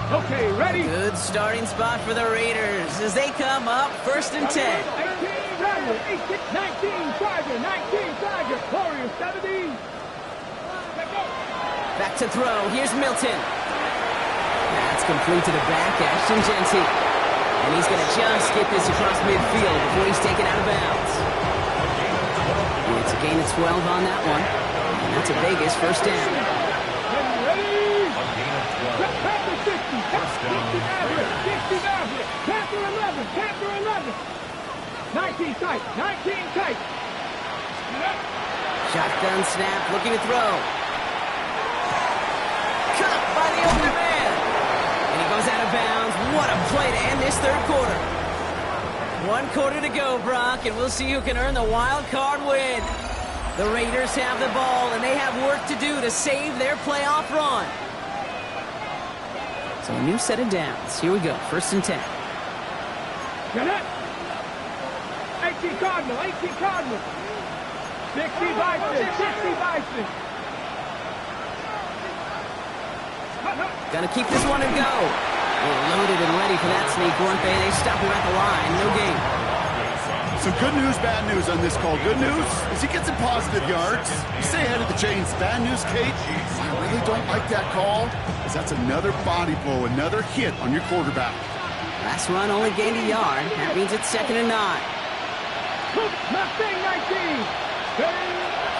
Okay, ready? Good starting spot for the Raiders as they come up 1st and 10. 18, Tiger, 18, 19, Tiger, 19, Tiger, Warriors, 17. Back to throw. Here's Milton. That's complete to the back, Ashton Genty. And he's going to just get this across midfield before he's taken out of bounds. It's a gain of 12 on that one. And that's a Vegas first down. Ready? A gain of 12. Panther 60, First down, 60 Maverick, Panther 11, Panther 11. 19 tight, 19 tight. Shotgun snap, looking to throw. Cut by the older man. And he goes out of bounds. What a play to end this 3rd quarter. 1 quarter to go, Brock, and we'll see who can earn the wild card win. The Raiders have the ball, and they have work to do to save their playoff run. So a new set of downs. Here we go, 1st and 10. Get it. 18 Cardinal, 18 Cardinal. 60 Bison, 60 Bison. Gonna keep this one and go. They were loaded and ready for that sneak, weren't they? They stop him at the line. No gain. Some good news, bad news on this call. Good news is he gets some positive yards. You stay ahead of the chains. Bad news, Kate, I really don't like that call, because that's another body blow, another hit on your quarterback. Last run only gained a yard. That means it's 2nd and 9. Mustang 19.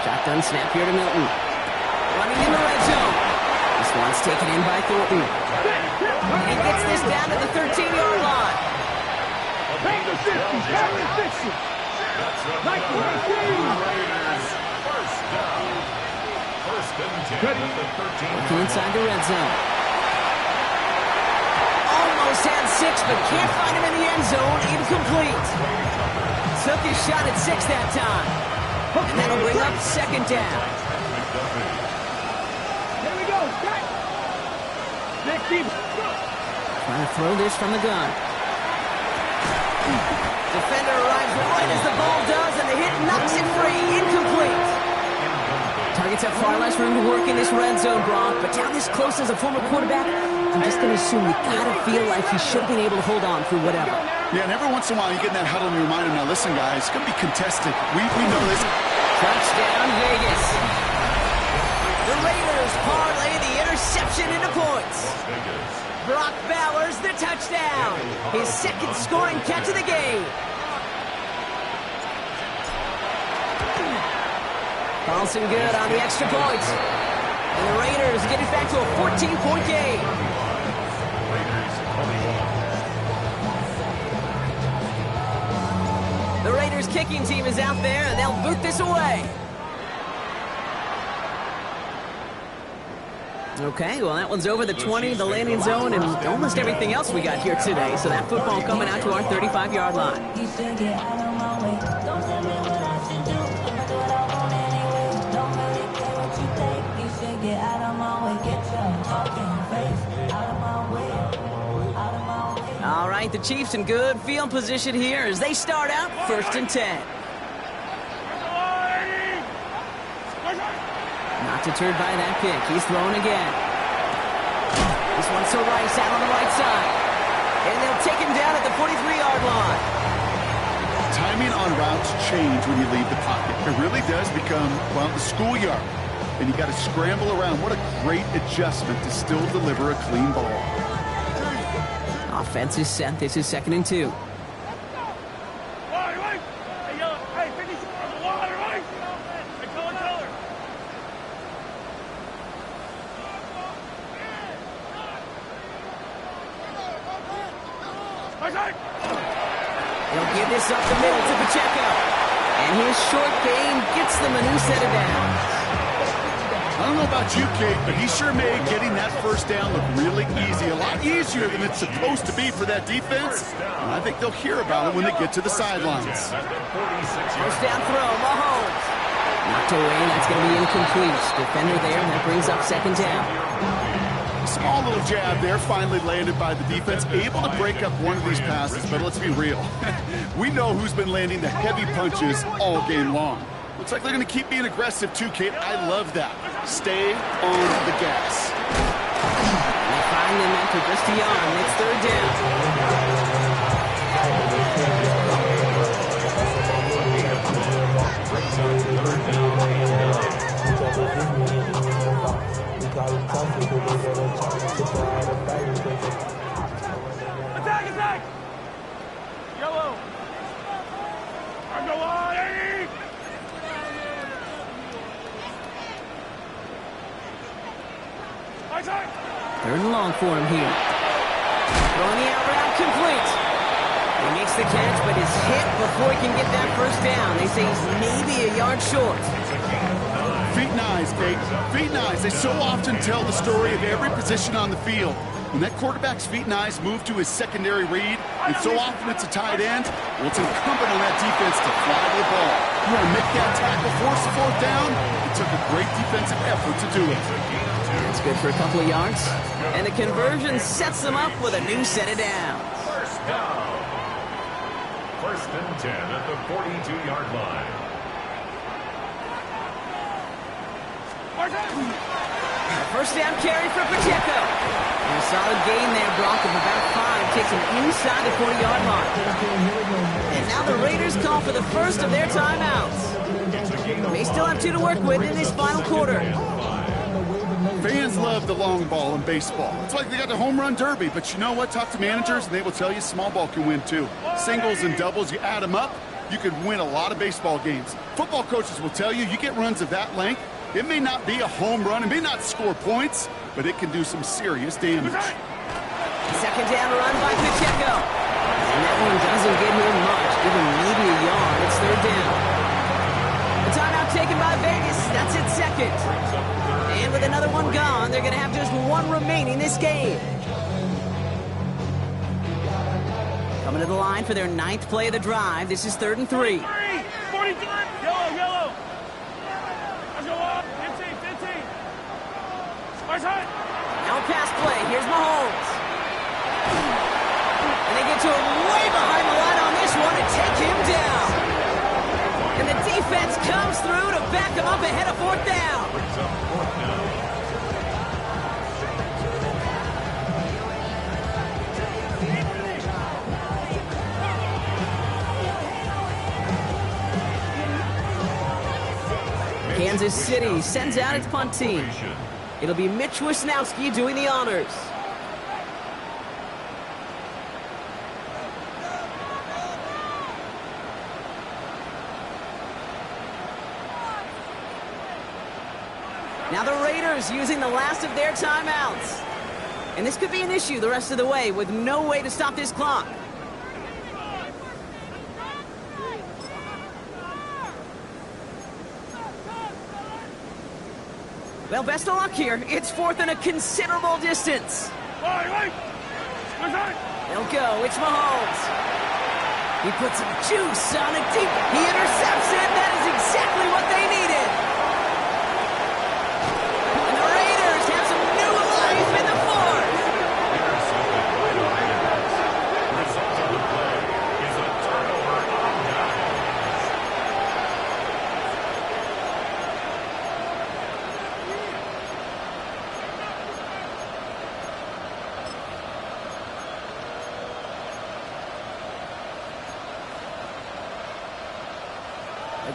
Shotgun snap here to Milton. Running in the red zone. This one's taken in by Thornton. He gets this down to the 13-yard line. Panther 50, Panther 60. That's a Raiders. First down. 1st and 10 at the 13. Looking inside the red zone. Almost had 6, but can't find him in the end zone. Incomplete. Took his shot at 6 that time. And that'll bring up 2nd down. Here we go, Jack. 60. Trying to throw this from the gun. Defender arrives right as the ball does, and the hit knocks it free. Incomplete. Targets have far less room to work in this red zone, Brock, but down this close as a former quarterback, I'm just going to assume you got to feel like he should have been able to hold on through whatever. Yeah, and every once in a while you get in that huddle and you remind him, now listen, guys, it's going to be contested. We know this. Touchdown, Vegas. The Raiders parlay the interception into points. Brock Bowers the touchdown. His 2nd scoring catch of the game. Carlson good on the extra point. And the Raiders get it back to a 14-point game. The Raiders kicking team is out there, and they'll boot this away. Okay, well, that one's over the 20, the landing zone, and almost everything else we got here today. So that football coming out to our 35-yard line. All right. right, the Chiefs in good field position here as they start out 1st and 10. Not deterred by that kick. He's throwing again. This one's to Rice out on the right side. And they'll take him down at the 43-yard line. Timing on routes change when you leave the pocket. It really does become, well, the schoolyard. And you got to scramble around. What a great adjustment to still deliver a clean ball. Offense is set. This is 2nd and 2. He'll give this up the middle to Pacheco. And his short game gets them a new set of downs. I don't know about you, Kate, but he sure made getting that first down look really easy. A lot easier than it's supposed to be for that defense. And I think they'll hear about it when they get to the sidelines. First down throw, Mahomes. Knocked away, that's going to be incomplete. Defender there, and that brings up 2nd down. Small little jab there, finally landed by the defense. Able to break up one of these passes, but let's be real. We know who's been landing the heavy punches all game long. Looks like they're going to keep being aggressive too, Kate. I love that. Stay on the gas. They find them after just beyond. It's 3rd Attack! Yellow! Third and long for him here. Throwing the out route complete. He makes the catch, but is hit before he can get that first down. They say he's maybe a yard short. Feet and eyes, Kate. Feet and eyes. They so often tell the story of every position on the field. When that quarterback's feet and eyes move to his secondary read, and so often it's a tight end, well, it's incumbent on that defense to fly the ball. You want to make that tackle, force the 4th down? It took a great defensive effort to do it. That's good for a couple of yards. And the conversion sets them up with a new set of downs. First down. 1st and 10 at the 42-yard line. First down carry for Pacheco. And a solid gain there, Brock, of about 5. Takes him inside the 40-yard line. And now the Raiders call for the first of their timeouts. They still have 2 to work with in this final quarter. Fans love the long ball in baseball. It's like they got the home run derby, but you know what? Talk to managers, and they will tell you small ball can win too. Singles and doubles, you add them up, you can win a lot of baseball games. Football coaches will tell you, you get runs of that length, it may not be a home run, it may not score points, but it can do some serious damage. Second down run by Pacheco. And that one doesn't get him much. Give him maybe a yard. It's 3rd down. The timeout taken by Vegas. That's its 2nd. And with another one gone, they're going to have just 1 remaining this game. Coming to the line for their 9th play of the drive. This is 3rd and 3. 43! Yellow! Let's go up! 15! Now pass play. Here's Mahomes. And they get to him way behind the line on this one and take him down. And the defense comes through to back him up ahead of 4th down. Kansas City sends out its punt team. It'll be Mitch Wisnowski doing the honors. Now the Raiders using the last of their timeouts. And this could be an issue the rest of the way with no way to stop this clock. Well, best of luck here. It's 4th and a considerable distance. They'll go. It's Mahomes. He puts some juice on it deep. He intercepts it. That is exactly what they needed. And the Raiders have some new life in the 4th.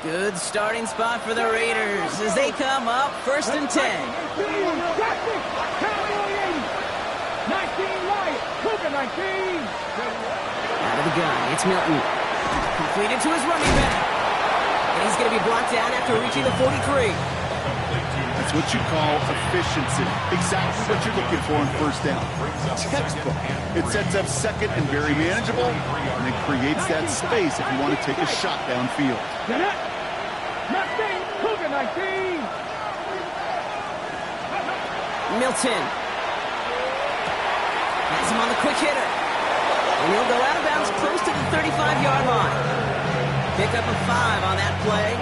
Good starting spot for the Raiders as they come up 1st and 10. 19 right, Cougar 19. Out of the gun, it's Milton. Completed to his running back. And he's going to be blocked down after reaching the 43. That's what you call efficiency. Exactly what you're looking for on 1st down. Textbook. It sets up 2nd and very manageable, and it creates that space if you want to take a shot downfield. 19, Cougar 19. Milton. Has him on the quick hitter. And he'll go out of bounds close to the 35-yard line. Pick up a 5 on that play.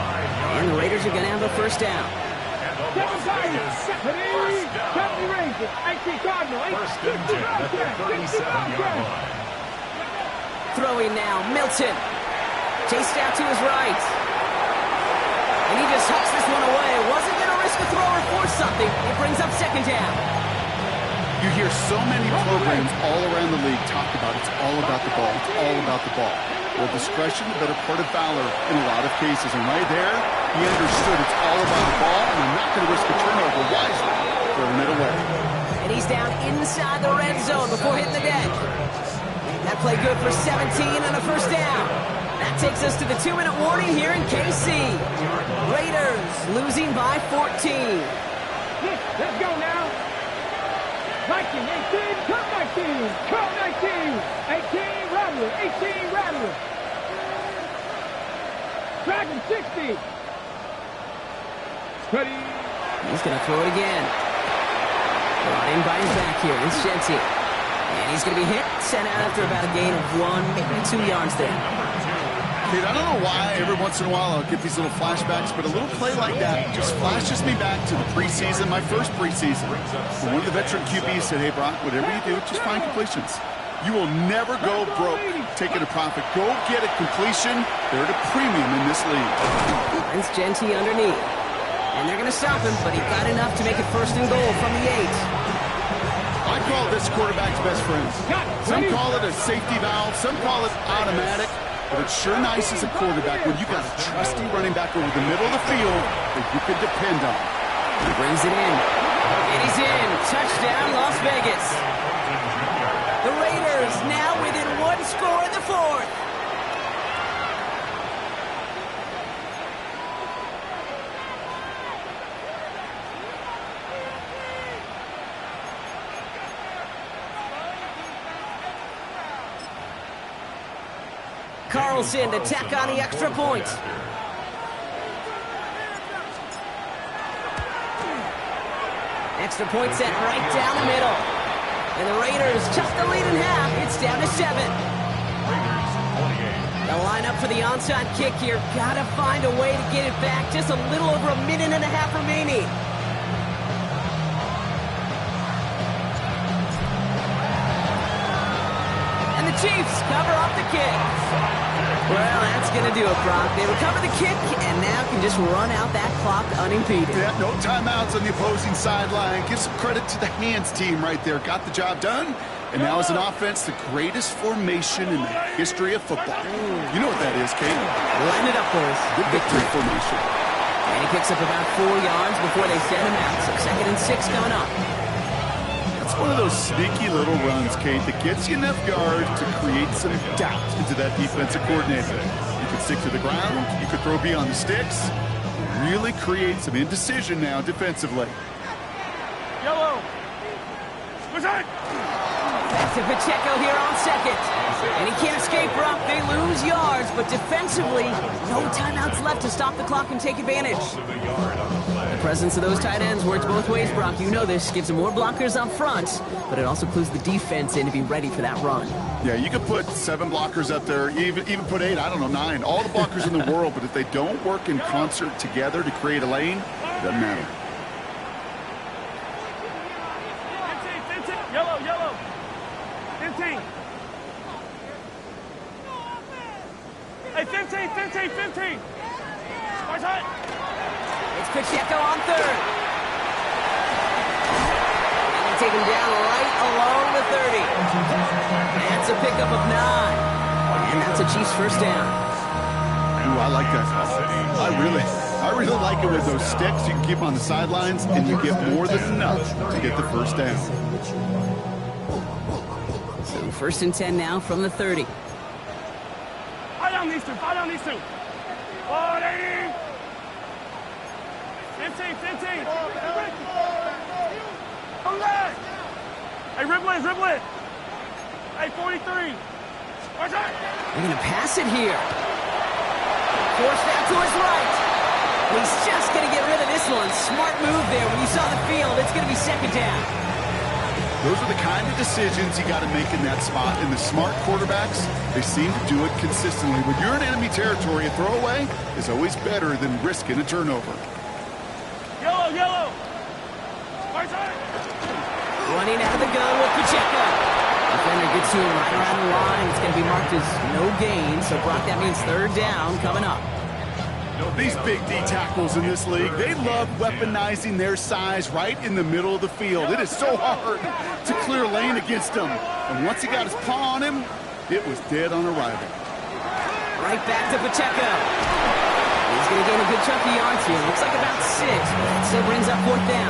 And the Raiders are going to have a 1st down. 7 Tigers, 70 Rangers, 18 Cardinal, 65 Throwing now, Milton. Chased out to his right. And he just hucks this one away. Wasn't going to risk a throw or force something. It brings up 2nd down. You hear so many programs all around the league talk about it's all about the ball. It's all about the ball. Well, discretion, the better part of valor in a lot of cases. And right there, he understood it's all about the ball, and I'm not going to risk a turnover wisely, throwing it away. And he's down inside the red zone before hitting the deck. That play good for 17 and a 1st down. That takes us to the 2-minute warning here in KC. Raiders losing by 14. Let's go now. 19, 18, come 19, come 19, 18, Rattler, 18, Rattler. Dragon 60. Ready. He's going to throw it again. Brought in by his back here. It's Shenty. And he's going to be hit, sent out after about a gain of 1, maybe 2 yards there. Kid, I don't know why every once in a while I'll get these little flashbacks, but a little play like that just flashes me back to the preseason, my first preseason. When one of the veteran QBs said, hey, Brock, whatever you do, just find completions. You will never go broke taking a profit. Go get a completion. They're at a premium in this league. Finds Genty underneath. And they're going to stop him, but he got enough to make it 1st and goal from the 8. I call this quarterback's best friend. Some call it a safety valve. Some call it automatic. But it's sure nice as a quarterback when you got a trusty running back over the middle of the field that you can depend on. He brings it in. And he's in. Touchdown, Las Vegas. The Raiders now within 1 score in the 4th. Carlson to tack on the extra point. Extra point set right down the middle. And the Raiders just the lead in half. It's down to 7. They'll line up for the onside kick here. Gotta find a way to get it back. Just a little over a minute and a half remaining. And the Chiefs cover up the kick. Well, that's going to do it, Brock. They recover the kick and now can just run out that clock unimpeded. Yeah, no timeouts on the opposing sideline. Give some credit to the hands team right there. Got the job done. And now as an offense, the greatest formation in the history of football. You know what that is, Kate? Line it up for us. The victory formation. And he picks up about 4 yards before they send him out. So 2nd and 6 coming up. It's one of those sneaky little runs, Kate, that gets you enough yards to create some doubt into that defensive coordinator. You could stick to the ground, you could throw beyond the sticks, really create some indecision now defensively. Yellow. What's that? Back to Pacheco here on 2nd. And he can't escape, Brock. They lose yards, but defensively, no timeouts left to stop the clock and take advantage. The presence of those tight ends works both ways, Brock. You know this. Gives them more blockers up front, but it also clues the defense in to be ready for that run. Yeah, you could put 7 blockers up there, even put 8, I don't know, 9. All the blockers in the world, but if they don't work in concert together to create a lane, it doesn't matter. 15, yellow. 15. Hey, 15. What's that? It's Pacheco on 3rd. And they take him down right along the 30. That's a pickup of 9. And that's a Chiefs 1st down. Ooh, I like that. I really like it with those sticks. You can keep them on the sidelines, and you get more than enough to get the first down. So 1st and 10 now from the 30. Fight on these two. 180. 15. Come back. Hey, riblet. Hey, 43. Watch out. They're going to pass it here. Forced out to his right. He's just going to get rid of this one. Smart move there. When you saw the field, it's going to be 2nd down. Those are the kind of decisions you got to make in that spot. And the smart quarterbacks, they seem to do it consistently. When you're in enemy territory, a throwaway is always better than risking a turnover. Yellow. Running out of the gun with Pacheco. Defender gets to him right around the line. It's going to be marked as no gain. So, Brock, that means 3rd down coming up. These big D tackles in this league, they love weaponizing their size right in the middle of the field. It is so hard to clear lane against them. And once he got his paw on him, it was dead on arrival. Right back to Pacheco. He's going to gain a good chunk of yards here. Looks like about 6, but it still brings up 4th down.